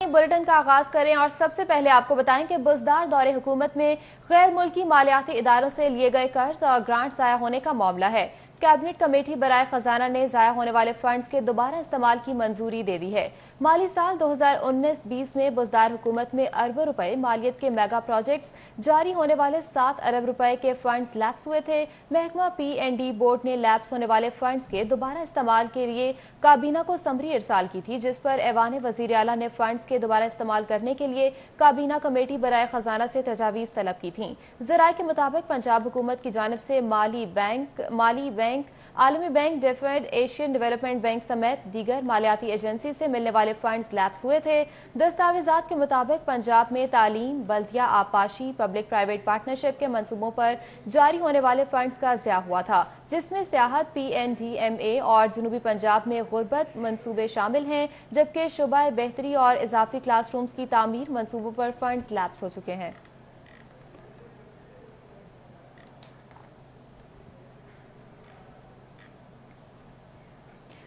Bulletin का आगाज करें और सबसे पहले आपको बताएं कि बुजदार दौरे हुकूमत में गैर मुल्की मालियाती इदारों से लिए गए कर्ज और ग्रांट ज़ाया होने का मामला है। कैबिनेट कमेटी बराए खजाना ने ज़ाया होने वाले फंड्स के दोबारा इस्तेमाल की मंजूरी दे दी है। माली साल 2019-20 में बुजदार हुकूमत में अरबों रुपए मालियत के मेगा प्रोजेक्ट्स जारी होने वाले 7 अरब रुपए के फंड्स लैप्स हुए थे। महकमा PND बोर्ड ने लैप्स होने वाले फंड्स के दोबारा इस्तेमाल के लिए काबीना को समरी इरसाल की थी, जिस पर ऐवान वज़ीर आला ने फंड्स के दोबारा इस्तेमाल करने के लिए काबीना कमेटी बराए खजाना से तजावीज़ तलब की थी। ज़राए के मुताबिक पंजाब हुकूमत की जानिब से माली बैंक, आलमी bank, defend Asian development bank समेत दीगर मालियाती एजेंसी से मिलने वाले फंड्स लैप्स हुए थे। दस्तावेजात के मुताबिक पंजाब में तालीम, बल्दिया आबपाशी, पब्लिक प्राइवेट पार्टनरशिप के मंसूबों पर जारी होने वाले फंड्स का ज़िया हुआ था, जिसमें सियाहत, PNDMA और जनूबी पंजाब में गुर्बत मंसूबे शामिल हैं, जबकि शुबा बेहतरी और इजाफी क्लासरूम्स की तामीर मंसूबों पर फंड्स लैप्स हो चुके हैं।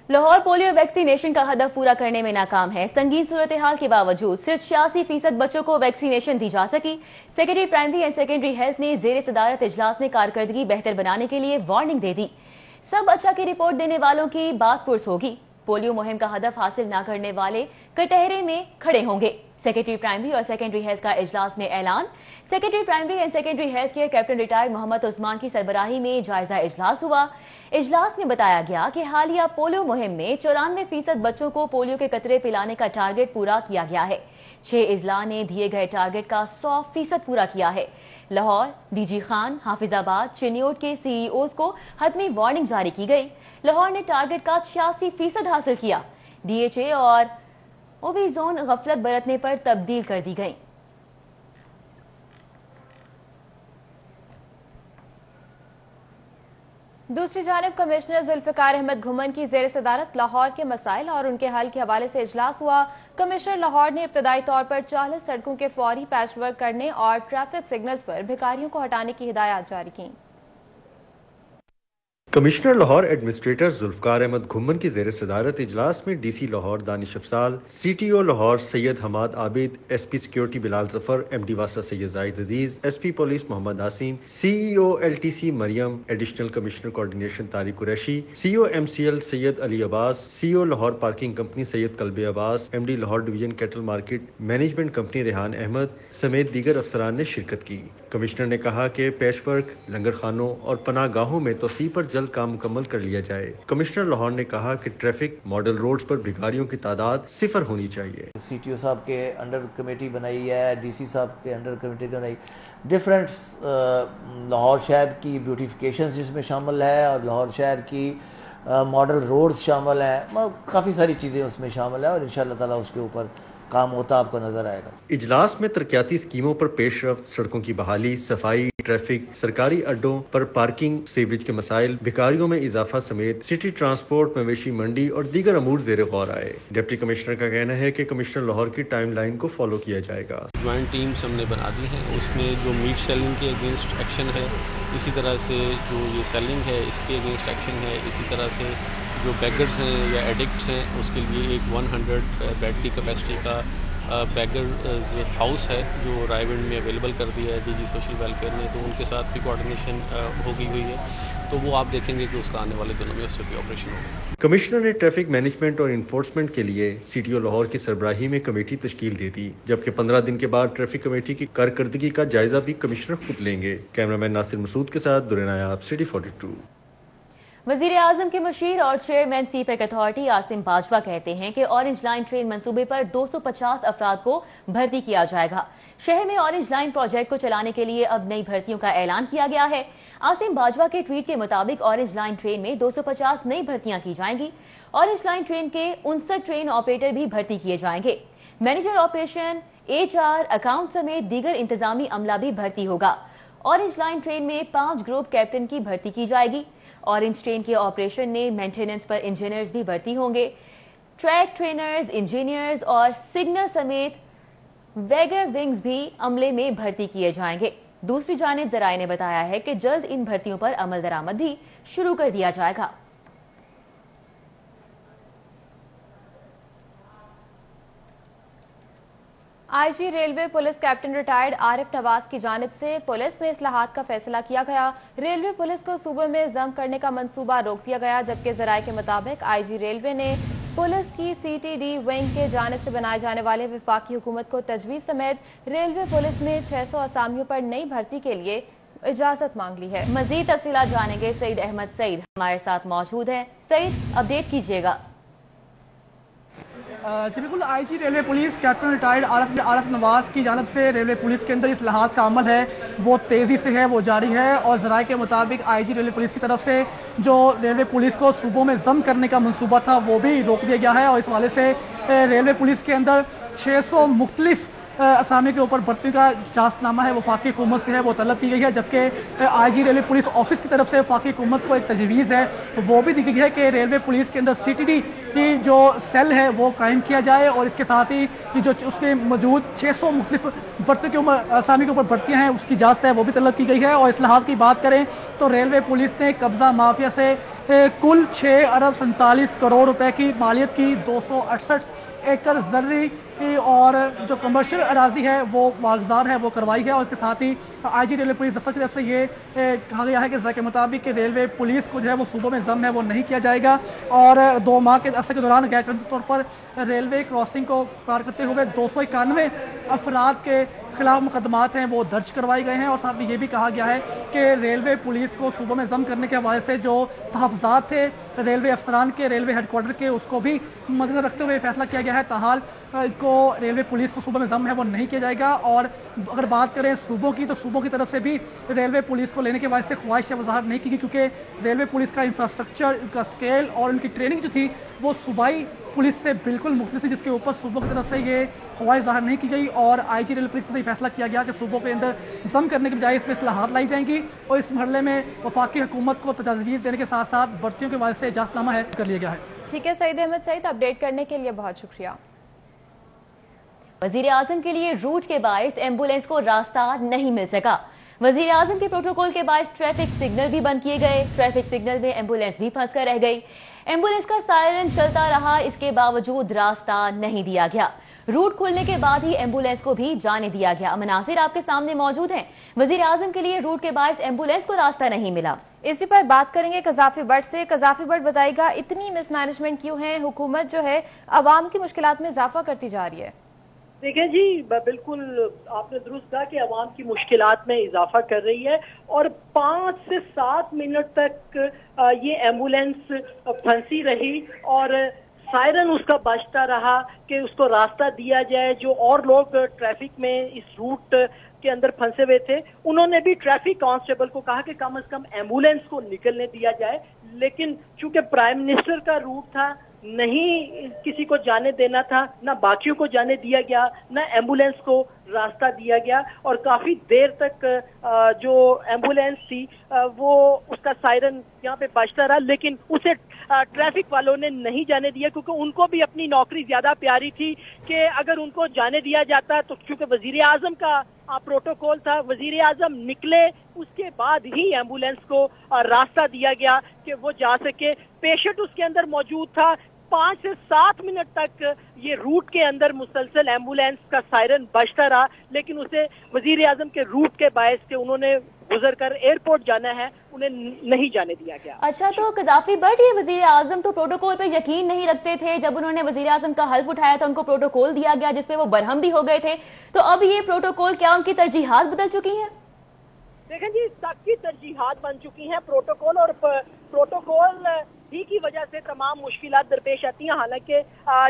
लाहौर पोलियो वैक्सीनेशन का हदफ पूरा करने में नाकाम है। संगीन सूरत हाल के बावजूद सिर्फ 86% बच्चों को वैक्सीनेशन दी जा सकी। Secretary primary and secondary health ने जेर सदारत इजलास में कारकर्दगी बेहतर बनाने के लिए वार्निंग दे दी। सब अच्छा की रिपोर्ट देने वालों की बासपुरस होगी। पोलियो मुहिम का हदफ हासिल न करने वाले कटहरे में खड़े होंगे। सेक्रेटरी प्राइमरी और सेकेंडरी हेल्थ का इजलास में ऐलान। Secretary primary and secondary health care captain retired Mohammad Usman की सरबराही में जायजा इजलास हुआ। इजलास में बताया गया कि हालिया पोलियो मुहिम में 94% बच्चों को पोलियो के कतरे पिलाने का टारगेट पूरा किया गया है। 6 इजला ने दिए गए टारगेट का 100% पूरा किया है। लाहौर, DG खान, हाफिजाबाद, चिन्योट के CEOs को हतमी वार्निंग जारी की गई। लाहौर ने टारगेट का 86% हासिल किया। DHA और ओवी जोन गफलत बरतने पर तब्दील कर दी गई। दूसरी जानिब कमिश्नर जुल्फिकार अहमद घुमन की जेर सदारत लाहौर के मसाइल और उनके हल के हवाले से इजलास हुआ। कमिश्नर लाहौर ने इब्तदाई तौर पर 40 सड़कों के फौरी पैच वर्क करने और ट्रैफिक सिग्नल्स पर भिखारियों को हटाने की हिदायत जारी की। कमिश्नर लाहौर एडमिनिस्ट्रेटर जुल्फिकार अहमद घुमन की जेर सदारत इजलास में DC Lahore Danish Afsal, CTO Lahore Syed Hammad Abid, SP security Bilal Zafar, MD वासा Syed Zahid Aziz, SP police Muhammad Asim, CEO LTC Maryam, additional commissioner coordination Tariq Qureshi, CO MCL Syed Ali Abbas, CO Lahore parking company Syed Kalbe Abbas, MD Lahore division cattle market management company Rehan Ahmed समेत दीगर अफसरान ने शिरकत की। कमिश्नर ने कहा कि पैच वर्क, लंगर खानों और पनाहगाहों में तोसी पर जल्द काम मुकम्मल कर लिया जाए। कमिश्नर लाहौर ने कहा कि ट्रैफिक मॉडल रोड्स पर भिखारियों की तादाद 0 होनी चाहिए। CTO साहब के अंडर कमेटी बनाई है, DC साहब के अंडर कमेटी बनाई, डिफरेंट लाहौर शहर की ब्यूटिफिकेशन इसमें शामिल है और लाहौर शहर की मॉडल रोड्स शामिल हैं। काफ़ी सारी चीज़ें उसमें शामिल है और इंशाअल्लाह ताला उसके ऊपर काम होता आपको नजर आएगा। इजलास में तरक्याती स्कीमों पर पेशरफ्त, सड़कों की बहाली, सफाई, ट्रैफिक, सरकारी अड्डों पर पार्किंग, सीवरेज के मसाइल, भिखारियों में इजाफा समेत सिटी ट्रांसपोर्ट, मवेशी मंडी और दीगर अमूर ज़ेरे गौर आए। डिप्टी कमिश्नर का कहना है कि कमिश्नर लाहौर की टाइम लाइन को फॉलो किया जाएगा। ज्वाइंट टीम्स हमने बना दी हैं, उसमें जो मीट सेलिंग के अगेंस्ट एक्शन है, इसी तरह से जो ये सेलिंग है इसके अगेंस्ट एक्शन है, इसी तरह से जो बेगर्स हैं या एडिक्ट्स हैं उसके लिए एक 100 बेड की कैपेसिटी का बेगर हाउस है जो रायविंड में अवेलेबल कर दिया है DG सोशल वेलफेयर ने, तो उनके साथ भी कोऑर्डिनेशन हो गई हुई है, तो वो आप देखेंगे कि उसका आने वाले दिनों में उससे भी ऑपरेशन होगा। कमिश्नर ने ट्रैफिक मैनेजमेंट और इन्फोर्समेंट के लिए CTO लाहौर की सरबराही में कमेटी तश्कील दे दी, जबकि 15 दिन के बाद ट्रैफिक कमेटी की कारकर्दगी का जायजा भी कमिश्नर खुद लेंगे। कैमरामैन नासिर मसूद के साथ दुरे नायाब, सिटी 42। वजीर आजम के मुशीर और chairman CPEC authority Asim Bajwa कहते हैं कि ऑरेंज लाइन ट्रेन मंसूबे पर 250 अफराद को भर्ती किया जाएगा। शहर में ऑरेंज लाइन प्रोजेक्ट को चलाने के लिए अब नई भर्तियों का ऐलान किया गया है। आसिम बाजवा के ट्वीट के मुताबिक ऑरेंज लाइन ट्रेन में 250 नई भर्तियां की जाएंगी। ऑरेंज लाइन ट्रेन के 59 ट्रेन ऑपरेटर भी भर्ती किए जाएंगे। मैनेजर ऑपरेशन, HR, अकाउंट समेत दीगर इंतजामी अमला भी भर्ती होगा। ऑरेंज लाइन ट्रेन में 5 ग्रुप कैप्टन की भर्ती की जाएगी। ऑरेंज ट्रेन के ऑपरेशन में मेंटेनेंस पर इंजीनियर्स भी भर्ती होंगे। ट्रैक ट्रेनर्स, इंजीनियर्स और सिग्नल समेत वैगर विंग्स भी अमले में भर्ती किए जाएंगे। दूसरी जानिब जराये ने बताया है कि जल्द इन भर्तियों पर अमल दरामद भी शुरू कर दिया जाएगा। IG railway police captain retired Arif Nawaz की जानिब से पुलिस में इस्लाहात का फैसला किया गया। रेलवे पुलिस को सूबे में जम करने का मंसूबा रोक दिया गया, जबकि जराये के मुताबिक आईजी रेलवे ने पुलिस की सीटीडी विंग के जानिब से बनाए जाने वाले वफाकी हुकूमत को तजवीज़ समेत रेलवे पुलिस में 600 असामियों पर नई भर्ती के लिए इजाजत मांग ली है। मजीद तफसीलात जानेंगे सईद अहमद सईद हमारे साथ मौजूद हैं। सईद, अपडेट कीजिएगा। जी बिल्कुल, IG railway police captain retired Arif Nawaz की जानब से रेलवे पुलिस के अंदर इस्लाहात का अमल है वो तेज़ी से है, वो जारी है। और ज़राए के मुताबिक आईजी रेलवे पुलिस की तरफ से जो रेलवे पुलिस को सूबों में जम करने का मंसूबा था वो भी रोक दिया गया है। और इस हवाले से रेलवे पुलिस के अंदर 600 मुख्तलिफ असामी के ऊपर भर्ती का इजाज़तनामा है वफाकी हुकूमत से है वो तलब की गई है, जबकि आईजी रेलवे पुलिस ऑफिस की तरफ से वफाकी हुकूमत को एक तजवीज़ है वो भी दी गई है कि रेलवे पुलिस के अंदर सीटीडी की जो सेल है वो कायम किया जाए। और इसके साथ ही जो उसके मौजूद 600 मुख्तलिफ भर्ती के ऊपर असामी के ऊपर भर्तियाँ हैं उसकी इजाज़त है वो भी तलब की गई है। और इस्लाहात की बात करें तो रेलवे पुलिस ने कब्जा माफिया से कुल 6 अरब 47 करोड़ रुपए की मालियत की 268 एकड़ जर्री और जो कमर्शियल अराजी है वो वागजार है वो करवाई है। और इसके साथ ही आईजी रेलवे पुलिस दफ्तर की तरफ से ये कहा गया है कि ज़रा के मुताबिक कि रेलवे पुलिस को जो है वो सूबों में जम है वो नहीं किया जाएगा। और 2 माह के अरसे के दौरान गैर कानूनी तौर पर रेलवे क्रॉसिंग को पार करते हुए 291 अफराद के खिलाफ मुकदमात हैं वो दर्ज करवाए गए हैं। और साथ में ये भी कहा गया है कि रेलवे पुलिस को सूबों में जम करने के हवाले से जो तहफ़्फ़ुज़ात थे रेलवे अफसरान के, रेलवे हेडक्वार्टर के, उसको भी मद्देनज़र रखते हुए फैसला किया गया है। ताहाल को रेलवे पुलिस को सूबों में जम है वो नहीं किया जाएगा। और अगर बात करें सूबों की तो सूबों की तरफ से भी रेलवे पुलिस को लेने के वास्ते ख्वाहिश वजाहत नहीं की गई, क्योंकि रेलवे पुलिस का इंफ्रास्ट्रक्चर, उनका स्केल और उनकी ट्रेनिंग जो थी वो सूबाई पुलिस से बिल्कुल मुख्तलिफ थी, जिसके ऊपर सूबों की तरफ से ये ख्वाहिश ज़ाहिर नहीं की गई। और आईजी रेलवे पुलिस से फैसला किया गया कि सूबों के अंदर जम करने के बजाय इसमें इस्लाहात लाई जाएंगी और इस मरहले में वफाकी हुकूमत को तजवीज़ देने के साथ साथ भर्तियों के वास्ते इजाज़तनामा है कर लिया गया है। ठीक है सईद अहमद सईद, अपडेट करने के लिए बहुत शुक्रिया। वजीर आजम के लिए रूट के बायस एम्बुलेंस को रास्ता नहीं मिल सका। वजीर आजम के प्रोटोकॉल के बायस ट्रैफिक सिग्नल भी बंद किए गए। ट्रैफिक सिग्नल में एम्बुलेंस भी फंस कर रह गई। एम्बुलेंस का सायरन चलता रहा, इसके बावजूद रास्ता नहीं दिया गया। रूट खुलने के बाद ही एम्बुलेंस को भी जाने दिया गया। मनासिर आपके सामने मौजूद हैं। वजीर आजम के लिए रूट के बायस एम्बुलेंस को रास्ता नहीं मिला। इसी पर बात करेंगे कजाफी बट से। कजाफी बट बताइएगा, इतनी मिसमैनेजमेंट क्यों है? हुकूमत जो है आवाम की मुश्किलात में इजाफा करती जा रही है। देखें जी, बिल्कुल आपने दुरुस्त कहा कि अवाम की मुश्किलात में इजाफा कर रही है और 5 से 7 मिनट तक ये एम्बुलेंस फंसी रही और सायरन उसका बजता रहा कि उसको रास्ता दिया जाए। जो और लोग ट्रैफिक में इस रूट के अंदर फंसे हुए थे उन्होंने भी ट्रैफिक कांस्टेबल को कहा कि कम से कम एम्बुलेंस को निकलने दिया जाए, लेकिन चूंकि प्राइम मिनिस्टर का रूट था, नहीं किसी को जाने देना था, ना बाकियों को जाने दिया गया, ना एम्बुलेंस को रास्ता दिया गया। और काफी देर तक जो एम्बुलेंस थी वो उसका सायरन यहाँ पे बजता रहा, लेकिन उसे ट्रैफिक वालों ने नहीं जाने दिया, क्योंकि उनको भी अपनी नौकरी ज्यादा प्यारी थी कि अगर उनको जाने दिया जाता तो, क्योंकि वजीर आजम का प्रोटोकॉल था, वजीर आजम निकले उसके बाद ही एम्बुलेंस को रास्ता दिया गया कि वो जा सके। पेशेंट उसके अंदर मौजूद था। 5 से 7 मिनट तक ये रूट के अंदर मुसलसल एम्बुलेंस का सायरन बजता रहा, लेकिन उसे वजीर आजम के रूट के बायस से उन्होंने गुजर कर एयरपोर्ट जाना है, उन्हें नहीं जाने दिया गया। अच्छा, तो कजाफी बट ये वजीर आजम तो प्रोटोकॉल पे यकीन नहीं रखते थे। जब उन्होंने वजीर आजम का हल्फ उठाया तो उनको प्रोटोकॉल दिया गया जिसपे वो बरहम भी हो गए थे। तो अब ये प्रोटोकॉल, क्या उनकी तरजीहात बदल चुकी हैं? देखें जी, सबकी तरजीहात बन चुकी हैं। प्रोटोकॉल और प्रोटोकॉल ही की वजह से तमाम मुश्किलात दरपेश आती हैं। हालांकि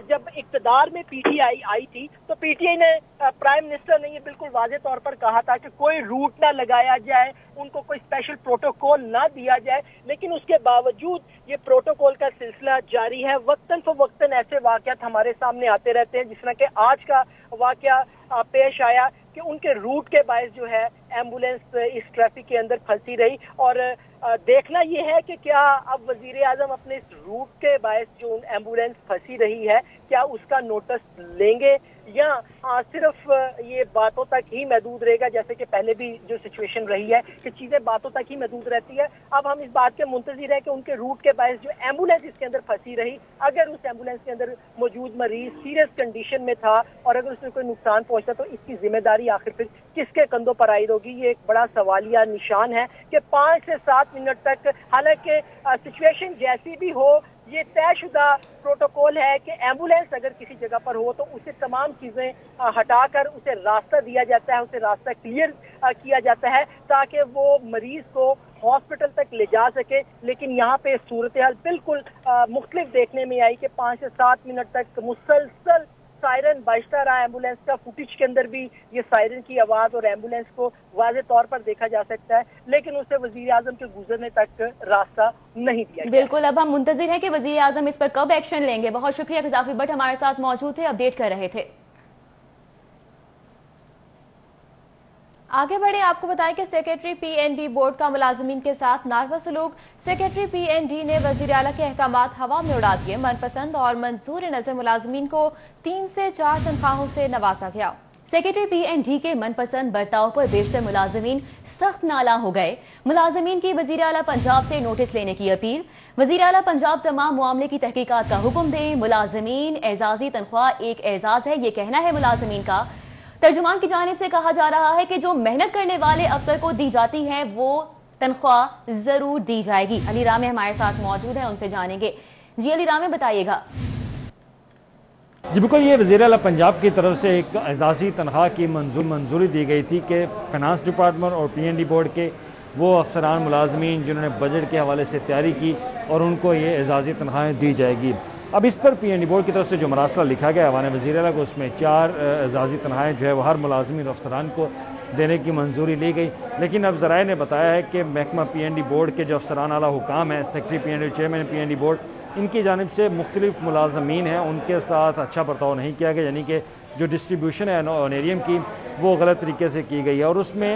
जब इक्तदार में पीटीआई आई थी तो पीटीआई ने, प्राइम मिनिस्टर ने ये बिल्कुल वाज़ेह तौर पर कहा था कि कोई रूट ना लगाया जाए, उनको कोई स्पेशल प्रोटोकॉल ना दिया जाए, लेकिन उसके बावजूद ये प्रोटोकॉल का सिलसिला जारी है। वक्तन फवक्तन ऐसे वाक़यात हमारे सामने आते रहते हैं, जिस तरह के आज का वाक़या पेश आया कि उनके रूट के बायस जो है एम्बुलेंस इस ट्रैफिक के अंदर फंसी रही। और देखना ये है कि क्या अब वजीर आजम अपने इस रूट के बायस जो एम्बुलेंस फंसी रही है, क्या उसका नोटिस लेंगे या सिर्फ ये बातों तक ही महदूद रहेगा, जैसे कि पहले भी जो सिचुएशन रही है कि चीजें बातों तक ही महदूद रहती है। अब हम इस बात के मुंतजिर हैं कि उनके रूट के बायस जो एम्बुलेंस इसके अंदर फंसी रही, अगर उस एम्बुलेंस के अंदर मौजूद मरीज सीरियस कंडीशन में था और अगर उसमें कोई नुकसान पहुंचा तो इसकी जिम्मेदारी आखिर फिर किसके कंधों पर आयद होगी? ये एक बड़ा सवालिया निशान है कि 5 से 7 मिनट तक, हालांकि सिचुएशन जैसी भी हो, ये तयशुदा प्रोटोकॉल है कि एम्बुलेंस अगर किसी जगह पर हो तो उसे तमाम चीजें हटाकर उसे रास्ता दिया जाता है, उसे रास्ता क्लियर किया जाता है ताकि वो मरीज को हॉस्पिटल तक ले जा सके। लेकिन यहाँ पे सूरत हाल बिल्कुल मुख्तलिफ देखने में आई कि 5 से 7 मिनट तक मुसलसल सायरन बजता रहा। एम्बुलेंस का फुटेज के अंदर भी ये सायरन की आवाज और एम्बुलेंस को वाज़े तौर पर देखा जा सकता है, लेकिन उसे वजीर आजम के गुजरने तक रास्ता नहीं दिया गया। बिल्कुल, अब हम मुंतजिर हैं कि वजीर आजम इस पर कब एक्शन लेंगे। बहुत शुक्रिया, क़ज़ाफ़ी भट्ट हमारे साथ मौजूद थे, अपडेट कर रहे थे। आगे बढ़े, आपको बताएं कि सेक्रेटरी PND बोर्ड का मुलाजमीन के साथ नारवा सलूक। सेक्रेटरी PND ने वज़ीर आला के अहकामात हवा में उड़ा दिए। मनपसंद और मंजूर नजर मुलाजमीन को 3 से 4 तनख्वाहों से नवाजा गया। सेक्रेटरी PND के मनपसंद बर्ताव पर बेशतर मुलाजमीन सख्त नाला हो गए। मुलाजमीन की वज़ीर आला पंजाब से नोटिस लेने की अपील। वज़ीर आला पंजाब तमाम मामले की तहकीकात का हुक्म दें। मुलाजमीन एजाजी तनख्वाह एक एजाज है, ये कहना है मुलाजमीन का। तर्जुमान की जानिब से कहा जा रहा है कि जो मेहनत करने वाले अफसर को दी जाती है वो तनख्वाह जरूर दी जाएगी। अली रामे हमारे साथ मौजूद है, उनसे जानेंगे। जी अली रामे, बताइएगा। जी बिल्कुल, ये वज़ीर आला पंजाब की तरफ से एक एजाजी तनख्वाह की मंजूरी दी गई थी कि फाइनेंस डिपार्टमेंट और PND बोर्ड के वो अफसरान मुलाजमीन जिन्होंने बजट के हवाले से तैयारी की और उनको ये एजाजी तनख्वाहें दी जाएगी। अब इस पर PND बोर्ड की तरफ से जो मरासला लिखा गया अवान वज़ीर आला को, उसमें 4 एजाजी तनख्वाहें जो है वो हर मुलाजमीन अफसरान को देने की मंजूरी ली गई। लेकिन अब ज़राए ने बताया है कि महकमा PND बोर्ड के जो अफसरान आला हुकाम है, secretary PND, chairman PND board, इनकी जानिब से मुख्तलिफ मुलाजमीन हैं उनके साथ अच्छा बर्ताव नहीं किया गया, यानी कि जो डिस्ट्रीब्यूशन है ऑनरेरियम की वो गलत तरीके से की गई है। और उसमें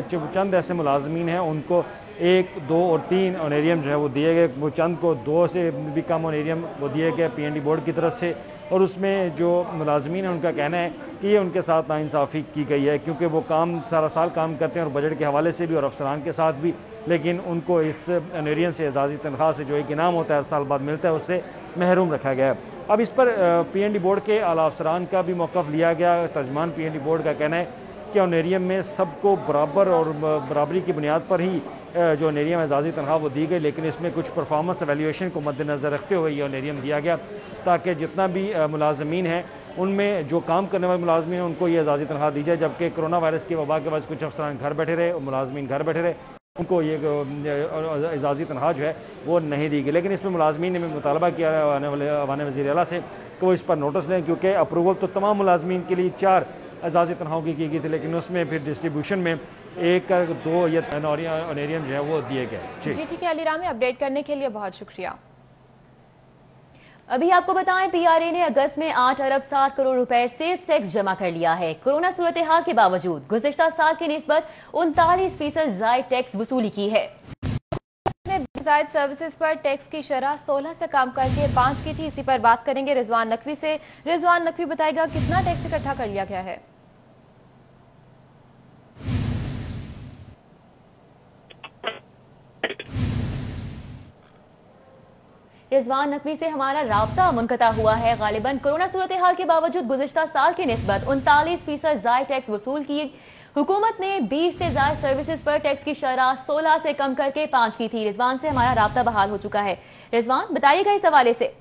चंद ऐसे मुलाजमीन हैं उनको 1, 2 और 3 ऑनरेरियम जो है वो दिए गए, वो चंद को 2 से भी कम ऑनरेरियम वो दिए गए PND बोर्ड की तरफ से। और उसमें जो मुलाजमीन हैं उनका कहना है कि ये उनके साथ नाइंसाफ़ी की गई है, क्योंकि वो काम सारा साल काम करते हैं और बजट के हवाले से भी और अफसरान के साथ भी, लेकिन उनको इस ऑनरेरियम से, एजाजी तनख्वाह से जो एक इनाम होता है हर साल बाद मिलता है, उससे महरूम रखा गया है। अब इस पर PND बोर्ड के आला अफसरान का भी मौक़िफ़ लिया गया। तर्जमान PND बोर्ड का कहना है कि ऑनरेरियम में सबको बराबर और बराबरी की बुनियाद पर ही जो ऑनरेरियम एजाजी तनख्वाह वो दी गई, लेकिन इसमें कुछ परफॉर्मेंस एवेल्यूएशन को मद्देनज़र रखते हुए ये ऑनरेरियम दिया गया ताकि जितना भी मुलाजमीन हैं उनमें जो काम करने वाले मुलाजमीन हैं उनको ये एजाजी तनख्वाह दी जाए। जबकि कोरोना वायरस की वबा के बाद कुछ अफसरान घर बैठे रहे और मुलाजमीन घर बैठे रहे, उनको ये एजाजी तनख्वाह जो है वो नहीं दी गई। लेकिन इसमें मुलाजमीन ने मुतालबा किया अवान वज़ीर आला से कि वो इस पर नोटिस लें, क्योंकि अप्रूवल तो तमाम मुलाजमीन के लिए 4 एजाजी तनख्वाहों की गई थी, लेकिन उसमें फिर डिस्ट्रीब्यूशन में 1, 2 या ऑनरेरियम जो है वो दिए गए। जी ठीक है अली रामे, अपडेट करने के लिए बहुत शुक्रिया। अभी आपको बताएं, PRA ने अगस्त में 8 अरब 7 करोड़ रुपए सेल्स टैक्स जमा कर लिया है। कोरोना सूरत हाल के बावजूद गुज़िश्ता साल की निस्बत 39% ज़ायद टैक्स वसूली की है। ज़ायद सर्विसेज पर टैक्स की शरह 16 से कम करके 5 की थी। इसी पर बात करेंगे रिजवान नकवी से। रिजवान नकवी बताएगा कितना टैक्स इकट्ठा कर लिया गया है। रिजवान नकवी से हमारा राब्ता मुनक़ता हुआ है। गालिबन कोरोना सूरत हाल के बावजूद गुज़िश्ता साल की निस्बत 39% ज़ायद टैक्स वसूल की। हुकूमत ने 20 से ज़ायद सर्विसेज पर टैक्स की शरह 16 से कम करके 5 की थी। रिजवान से हमारा राब्ता बहाल हो चुका है। रिजवान, बताइएगा इस हवाले से।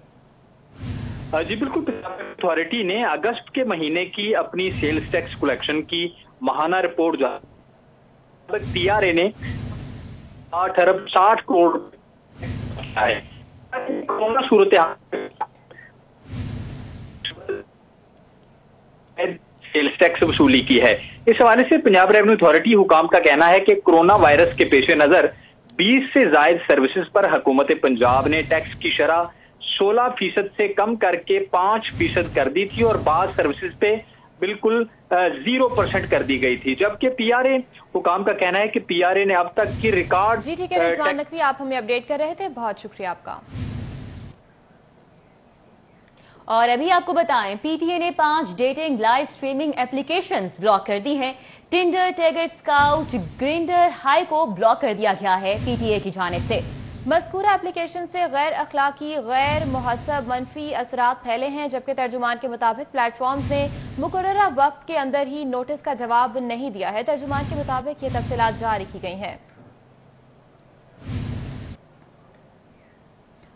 जी बिल्कुल, अथॉरिटी ने अगस्त के महीने की अपनी सेल्स टैक्स कलेक्शन की माहाना रिपोर्ट जो PRA ने 8 अरब 60 करोड़ है। कोरोना सूरत सेल्स टैक्स वसूली की है। इस हवाले से पंजाब रेवेन्यू अथॉरिटी हुकाम का कहना है कि कोरोना वायरस के पेश नजर 20 से जायद सर्विसेज पर हुकूमत पंजाब ने टैक्स की शरह 16% से कम करके 5% कर दी थी और बाद सर्विसेज पे बिल्कुल 0% कर दी गई थी। जबकि PRA हुकाम का कहना है कि PRA ने अब तक की रिकॉर्ड। जी ठीक है रिजवान नकवी, आप हमें अपडेट कर रहे थे, बहुत शुक्रिया आपका। اور ابھی آپ کو بتائیں پی ٹی اے نے 5 dating live streaming applications block کر دی ہیں. Tinder, tiger, scout, grinder, high کو بلاک کر دیا گیا ہے پی ٹی اے کی جانب سے. مذکورہ اپلیکیشن سے غیر اخلاقی، غیر محسب، منفی اثرات پھیلے ہیں، جبکہ ترجمان کے مطابق پلیٹ فارمز نے مقررہ وقت کے اندر ہی نوٹس کا جواب نہیں دیا ہے. ترجمان کے مطابق یہ تفصیلات جاری کی گئی ہیں.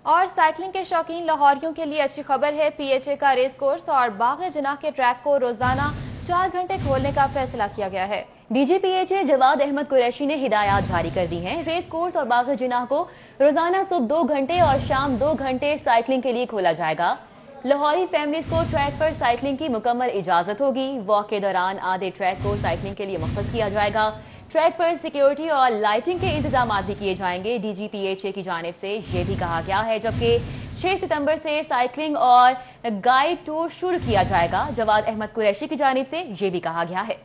اور سائیکلنگ کے شوقین لاہوریوں کے لیے اچھی خبر ہے. پی ایچ اے کا ریس کورس اور باغ جناح کے ٹریک کو روزانہ 4 گھنٹے کھولنے کا فیصلہ کیا گیا ہے. D G P H A Jawad Ahmed Qureshi نے ہدایات جاری کر دی ہیں. ریس کورس اور باغ جناح کو روزانہ صبح 2 گھنٹے اور شام 2 گھنٹے سائیکلنگ کے لیے کھولا جائے گا. لاہوری فیملیز کو ٹریک پر سائیکلنگ کی مکمل اجازت ہوگی. واک کے دوران آدھے ٹریک کو سائیکلنگ کے لیے مختص کیا جائے گا. ٹریک پر سیکیورٹی اور لائٹنگ کے انتظامات بھی کیے جائیں گے. ڈی جی پی ایچ اے کی جانب سے یہ بھی کہا گیا ہے. جبکہ 6 ستمبر سے سائیکلنگ اور گائیڈ ٹور شروع کیا جائے گا. جواد احمد قریشی کی جانب سے یہ بھی کہا گیا ہے.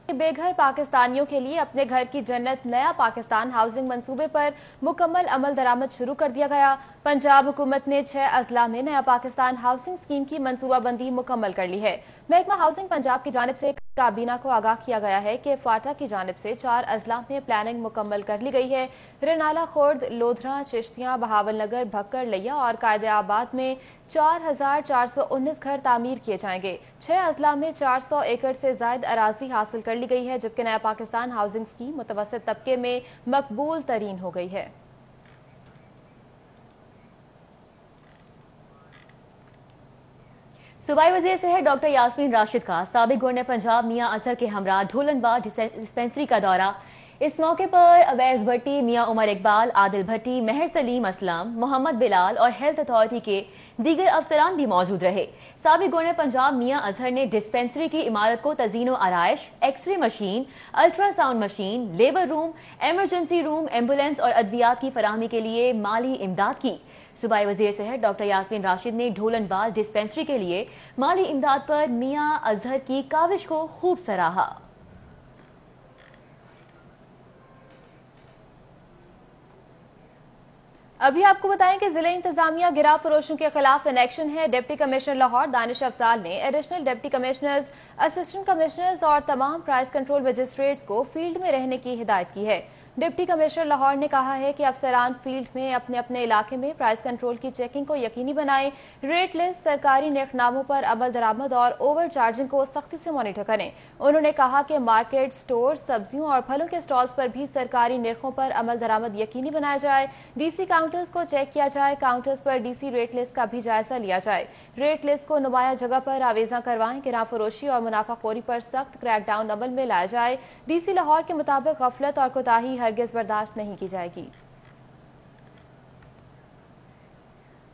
بے گھر پاکستانیوں کے لیے اپنے گھر کی جنت نیا پاکستان ہاؤسنگ منصوبے پر مکمل عمل درآمد شروع کر دیا گیا. پنجاب حکومت نے 6 اضلاع میں نیا پاکستان ہاؤسنگ اسکیم کی منصوبہ بندی مکمل کر لی ہے. محکمہ ہاؤسنگ پنجاب کی جانب سے کابینہ کو آگاہ کیا گیا ہے کہ فاٹا کی جانب سے 4 اضلاع میں پلاننگ مکمل کر لی گئی ہے. رنالہ، خورد، لودھراں، چشتیاں، بہاول نگر، بھکر، لیا اور قائد آباد میں 4419 گھر تعمیر کیے جائیں گے. 6 اضلاع میں 400 ایکڑ سے زائد اراضی حاصل کر لی گئی ہے، جبکہ نیا پاکستان ہاؤسنگ اسکیم متوسط طبقے میں مقبول ترین ہو گئی ہے. صوبائی وزیر صحت ڈاکٹر یاسمین راشد کا سابق گورنر پنجاب میاں اظہر کے ہمراہ ڈھولن باغ ڈسپنسری کا دورہ. اس موقع پر اویس بھٹی، میاں عمر اقبال، عادل بھٹی، مہر سلیم اسلم، محمد بلال اور ہیلتھ اتھارٹی کے دیگر افسران بھی موجود رہے. سابق گورنر پنجاب میاں اظہر نے ڈسپنسری کی عمارت کو تزئین و آرائش، X ray machine, ultrasound machine, labour room, emergency room, ambulance اور ادویات کی فراہمی کے لیے مالی امداد کی. صوبائی وزیر صحت ڈاکٹر یاسمین راشد نے ڈھولن بال ڈسپنسری کے لیے مالی امداد پر میاں اظہر کی کاوش کو خوب سراہا. ابھی آپ کو بتائیں کہ ضلع انتظامیہ گرا فروشوں کے خلاف ان ایکشن ہے. ڈپٹی کمشنر لاہور دانش افضال نے additional deputy commissioners, assistant commissioners اور تمام پرائس کنٹرول مجسٹریٹس کو فیلڈ میں رہنے کی ہدایت کی ہے. ڈپٹی کمشنر لاہور نے کہا ہے کہ افسران فیلڈ میں اپنے اپنے علاقے میں پرائس کنٹرول کی چیکنگ کو یقینی بنائیں، ریٹ لسٹ، سرکاری نرخ ناموں پر عمل درآمد اور اوور چارجنگ کو سختی سے مانیٹر کریں. انہوں نے کہا کہ مارکیٹ، سٹور، سبزیوں اور پھلوں کے سٹالز پر بھی سرکاری نرخوں پر عمل درآمد یقینی بنایا جائے. ڈی سی کاؤنٹرز کو چیک کیا جائے. کاؤنٹرز پر ڈی سی ریٹ لسٹ کا بھی جائزہ لیا جائے. ریٹ لسٹ کو نمایاں جگہ پر آویزاں کروائیں. گراں فروشی اور منافع خوری پر سخت کریک ڈاؤن عمل میں لایا جائے. ڈی سی لاہور کے مطابق غفلت اور کوتاہی ہرگز برداشت نہیں کی جائے گی.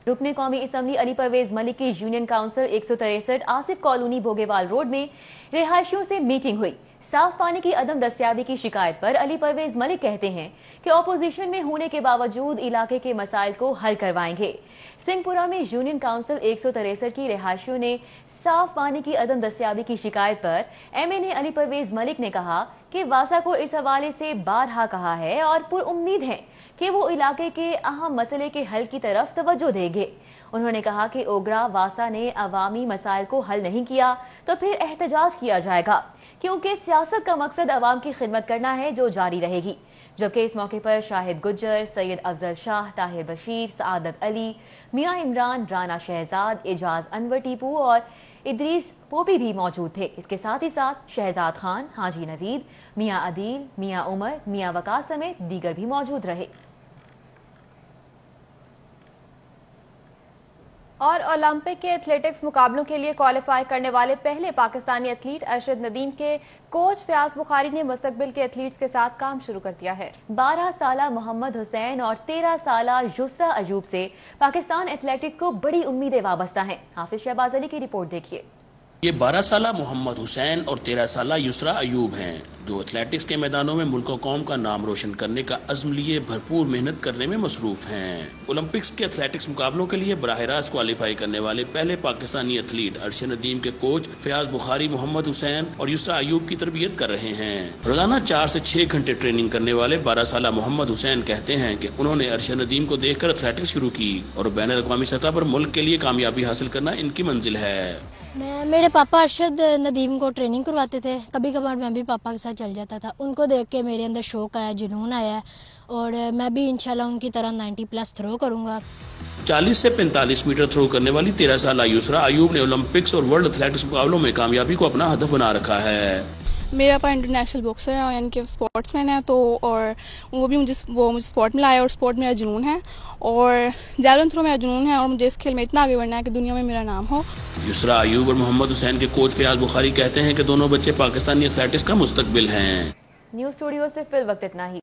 رکن قومی اسمبلی علی پرویز ملک کی union council 163 Asif colony Bogiwal road میں رہائشیوں سے میٹنگ ہوئی. صاف پانی کی عدم دستیابی کی شکایت پر علی پرویز ملک کہتے ہیں کہ اپوزیشن میں ہونے کے باوجود علاقے کے مسائل کو حل کروائیں گے. سنگھ پورہ میں یونین کاؤنسل 163 کی رہائشیوں نے صاف پانی کی عدم دستیابی کی شکایت پر ایم این اے علی پرویز ملک نے کہا کہ واسا کو اس حوالے سے بارہا کہا ہے اور پر امید ہیں کہ وہ علاقے کے اہم مسئلے کے حل کی طرف توجہ دیں گے. انہوں نے کہا کہ اوگرا واسا نے عوامی مسائل کو حل نہیں کیا تو پھر احتجاج کیا جائے گا، کیونکہ سیاست کا مقصد عوام کی خدمت کرنا ہے جو جاری رہے گی. جبکہ اس موقع پر شاہد گجر، سید افضل شاہ، طاہر بشیر، سعادت علی، میاں عمران، رانا شہزاد، اعجاز انور ٹیپو اور ادریس پوپی بھی موجود تھے. اس کے ساتھ ہی ساتھ شہزاد خان، حاجی نوید، میاں عدیل، میاں عمر، میاں وقاص سمیت دیگر بھی موجود رہے. اور اولمپک کے ایتھلیٹکس مقابلوں کے لیے کوالیفائی کرنے والے پہلے پاکستانی ایتھلیٹ ارشد ندیم کے کوچ فیاض بخاری نے مستقبل کے ایتھلیٹس کے ساتھ کام شروع کر دیا ہے. 12 سالہ محمد حسین اور 13 سالہ یسرا ایوب سے پاکستان ایتھلیٹکس کو بڑی امیدیں وابستہ ہیں. حافظ شہباز علی کی رپورٹ دیکھیے. یہ 12 سالہ محمد حسین اور 13 سالہ یسرا ایوب ہیں جو ایتھلیٹکس کے میدانوں میں ملک و قوم کا نام روشن کرنے کا عزم لیے بھرپور محنت کرنے میں مصروف ہیں۔ اولمپکس کے ایتھلیٹکس مقابلوں کے لیے براہ راست کوالیفائی کرنے والے پہلے پاکستانی ایتھلیٹ ارشد ندیم کے کوچ فیاض بخاری محمد حسین اور یسرا ایوب کی تربیت کر رہے ہیں۔ روزانہ 4 سے 6 گھنٹے ٹریننگ کرنے والے 12 سالہ محمد حسین کہتے ہیں کہ انہوں نے ارشد ندیم کو دیکھ کر ایتھلیٹکس شروع کی اور بین الاقوامی سطح پر ملک کے لیے کامیابی حاصل کرنا ان کی منزل ہے۔ میرے پاپا ارشد ندیم کو ٹریننگ کرواتے تھے، کبھی کبھار میں بھی پاپا کے ساتھ چل جاتا تھا۔ ان کو دیکھ کے میرے اندر شوق آیا، جنون آیا اور میں بھی انشاءاللہ ان کی طرح 90+ تھرو کروں گا۔ 40 سے 45 میٹر تھرو کرنے والی 13 سالہ یسرا ایوب نے اولمپکس اور ورلڈ ایتھلیٹکس مقابلوں میں کامیابی کو اپنا ہدف بنا رکھا ہے۔ میرا پاپا انٹرنیشنل باکسر ہے، یعنی کہ اسپورٹس مین ہے، تو اور وہ مجھے اسپورٹ میں لایا اور اسپورٹ میرا جنون ہے اور جیولن تھرو میرا جنون ہے اور مجھے اس کھیل میں اتنا آگے بڑھنا ہے کہ دنیا میں میرا نام ہو۔ یسرا ایوب اور محمد حسین کے کوچ فیاض بخاری کہتے ہیں کہ دونوں بچے پاکستانی ایتھلیٹکس کا مستقبل ہیں۔ نیوز اسٹوڈیو سے فی الوقت اتنا ہی۔